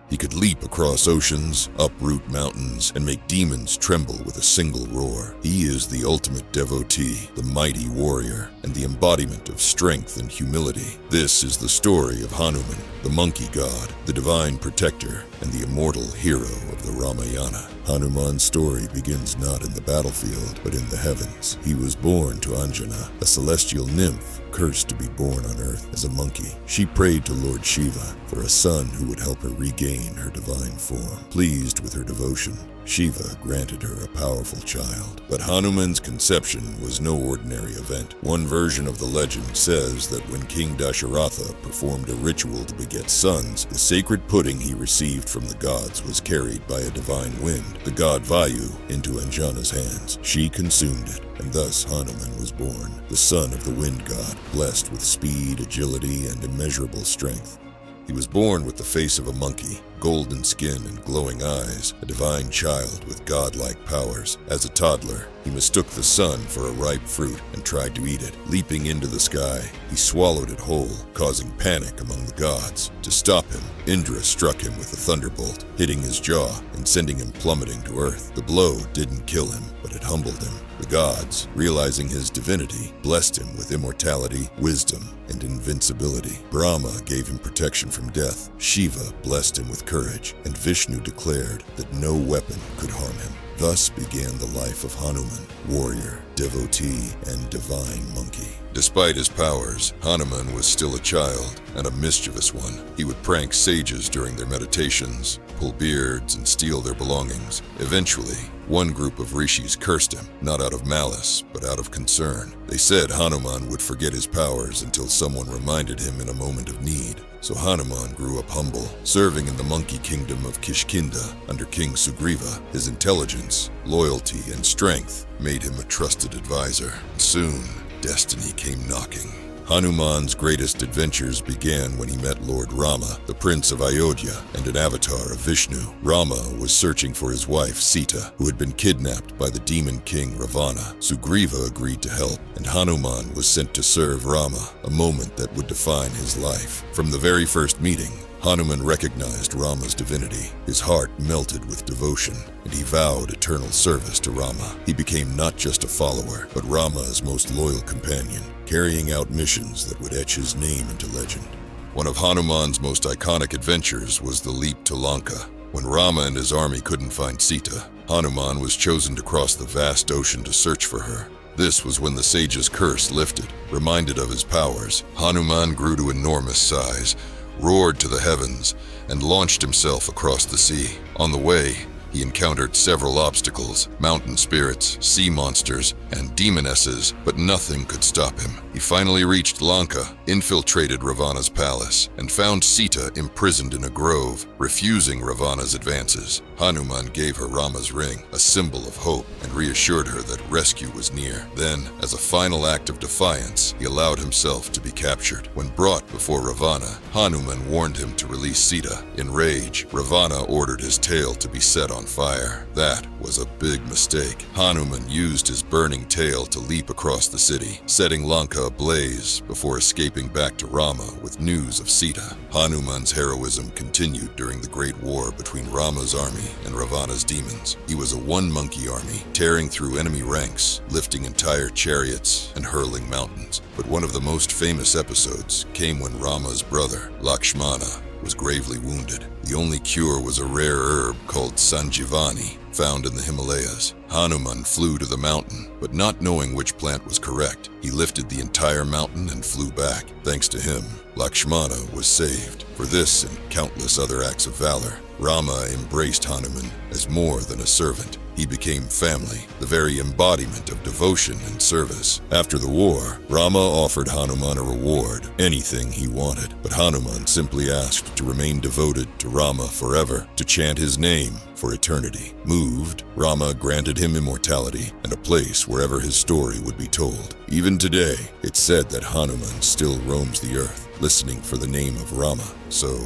He could leap across oceans, uproot mountains, and make demons tremble with a single roar. He is the ultimate devotee, the mighty warrior, and the embodiment of strength and humility. This is the story of Hanuman, the monkey god, the divine protector, and the immortal hero of the Ramayana. Hanuman's story begins not in the battlefield, but in the heavens. He was born to Anjana, a celestial nymph cursed to be born on earth as a monkey. She prayed to Lord Shiva for a son who would help her regain her divine form. Pleased with her devotion, Shiva granted her a powerful child. But Hanuman's conception was no ordinary event. One version of the legend says that when King Dasharatha performed a ritual to beget sons, the sacred pudding he received from the gods was carried by a divine wind, the god Vayu, into Anjana's hands. She consumed it, and thus Hanuman was born, the son of the wind god, blessed with speed, agility, and immeasurable strength. He was born with the face of a monkey, golden skin and glowing eyes, a divine child with godlike powers. As a toddler, he mistook the sun for a ripe fruit and tried to eat it. Leaping into the sky, he swallowed it whole, causing panic among the gods. To stop him, Indra struck him with a thunderbolt, hitting his jaw and sending him plummeting to earth. The blow didn't kill him, but it humbled him. The gods, realizing his divinity, blessed him with immortality, wisdom, and invincibility. Brahma gave him protection from death. Shiva blessed him with courage, and Vishnu declared that no weapon could harm him. Thus began the life of Hanuman, warrior, devotee, and divine monkey. Despite his powers, Hanuman was still a child, and a mischievous one. He would prank sages during their meditations, pull beards, and steal their belongings. Eventually, one group of rishis cursed him, not out of malice, but out of concern. They said Hanuman would forget his powers until someone reminded him in a moment of need. So Hanuman grew up humble, serving in the monkey kingdom of Kishkinda under King Sugriva. His intelligence, loyalty, and strength made him a trusted advisor. Soon, destiny came knocking. Hanuman's greatest adventures began when he met Lord Rama, the prince of Ayodhya and an avatar of Vishnu. Rama was searching for his wife Sita, who had been kidnapped by the demon king Ravana. Sugriva agreed to help, and Hanuman was sent to serve Rama, a moment that would define his life. From the very first meeting, Hanuman recognized Rama's divinity. His heart melted with devotion, and he vowed eternal service to Rama. He became not just a follower, but Rama's most loyal companion, carrying out missions that would etch his name into legend. One of Hanuman's most iconic adventures was the leap to Lanka. When Rama and his army couldn't find Sita, Hanuman was chosen to cross the vast ocean to search for her. This was when the sage's curse lifted. Reminded of his powers, Hanuman grew to enormous size, roared to the heavens, and launched himself across the sea. On the way, he encountered several obstacles, mountain spirits, sea monsters, and demonesses, but nothing could stop him. He finally reached Lanka, infiltrated Ravana's palace, and found Sita imprisoned in a grove, refusing Ravana's advances. Hanuman gave her Rama's ring, a symbol of hope, and reassured her that rescue was near. Then, as a final act of defiance, he allowed himself to be captured. When brought before Ravana, Hanuman warned him to release Sita. In rage, Ravana ordered his tail to be set on fire. That was a big mistake. Hanuman used his burning tail to leap across the city, setting Lanka ablaze before escaping back to Rama with news of Sita. Hanuman's heroism continued during the Great War between Rama's army and Ravana's demons. He was a one-monkey army, tearing through enemy ranks, lifting entire chariots, and hurling mountains. But one of the most famous episodes came when Rama's brother, Lakshmana, was gravely wounded. The only cure was a rare herb called Sanjivani, found in the Himalayas. Hanuman flew to the mountain, but not knowing which plant was correct, he lifted the entire mountain and flew back. Thanks to him, Lakshmana was saved. For this and countless other acts of valor, Rama embraced Hanuman as more than a servant. He became family, the very embodiment of devotion and service. After the war, Rama offered Hanuman a reward, anything he wanted, but Hanuman simply asked to remain devoted to Rama forever, to chant his name for eternity. Moved, Rama granted him immortality and a place wherever his story would be told. Even today, it's said that Hanuman still roams the earth, listening for the name of Rama. So,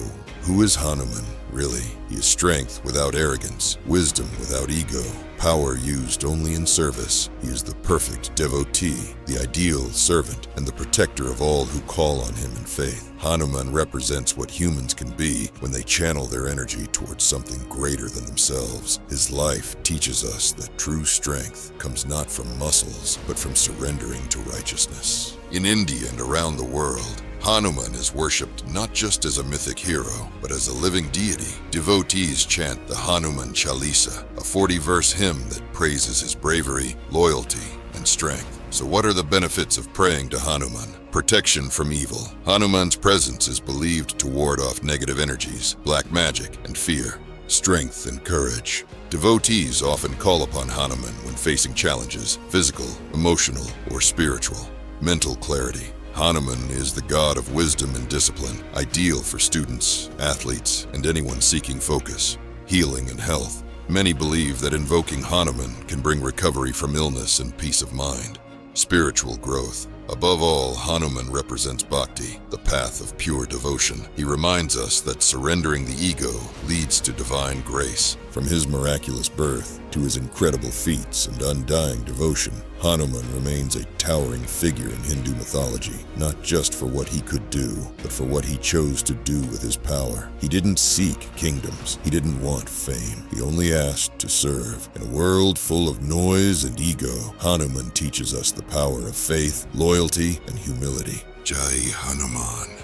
who is Hanuman Really, he is strength without arrogance, wisdom without ego, power used only in service. He is the perfect devotee, the ideal servant, and the protector of all who call on him in faith. Hanuman represents what humans can be when they channel their energy towards something greater than themselves. His life teaches us that true strength comes not from muscles, but from surrendering to righteousness. In India and around the world, Hanuman is worshipped not just as a mythic hero, but as a living deity. Devotees chant the Hanuman Chalisa, a 40-verse hymn that praises his bravery, loyalty, and strength. So what are the benefits of praying to Hanuman? Protection from evil. Hanuman's presence is believed to ward off negative energies, black magic, and fear. Strength and courage. Devotees often call upon Hanuman when facing challenges, physical, emotional, or spiritual. Mental clarity. Hanuman is the god of wisdom and discipline, ideal for students, athletes, and anyone seeking focus. Healing and health. Many believe that invoking Hanuman can bring recovery from illness and peace of mind. Spiritual growth. Above all, Hanuman represents bhakti, the path of pure devotion. He reminds us that surrendering the ego leads to divine grace. From his miraculous birth to his incredible feats and undying devotion, Hanuman remains a towering figure in Hindu mythology, not just for what he could do, but for what he chose to do with his power. He didn't seek kingdoms. He didn't want fame. He only asked to serve. In a world full of noise and ego, Hanuman teaches us the power of faith, loyalty, and humility. Jai Hanuman.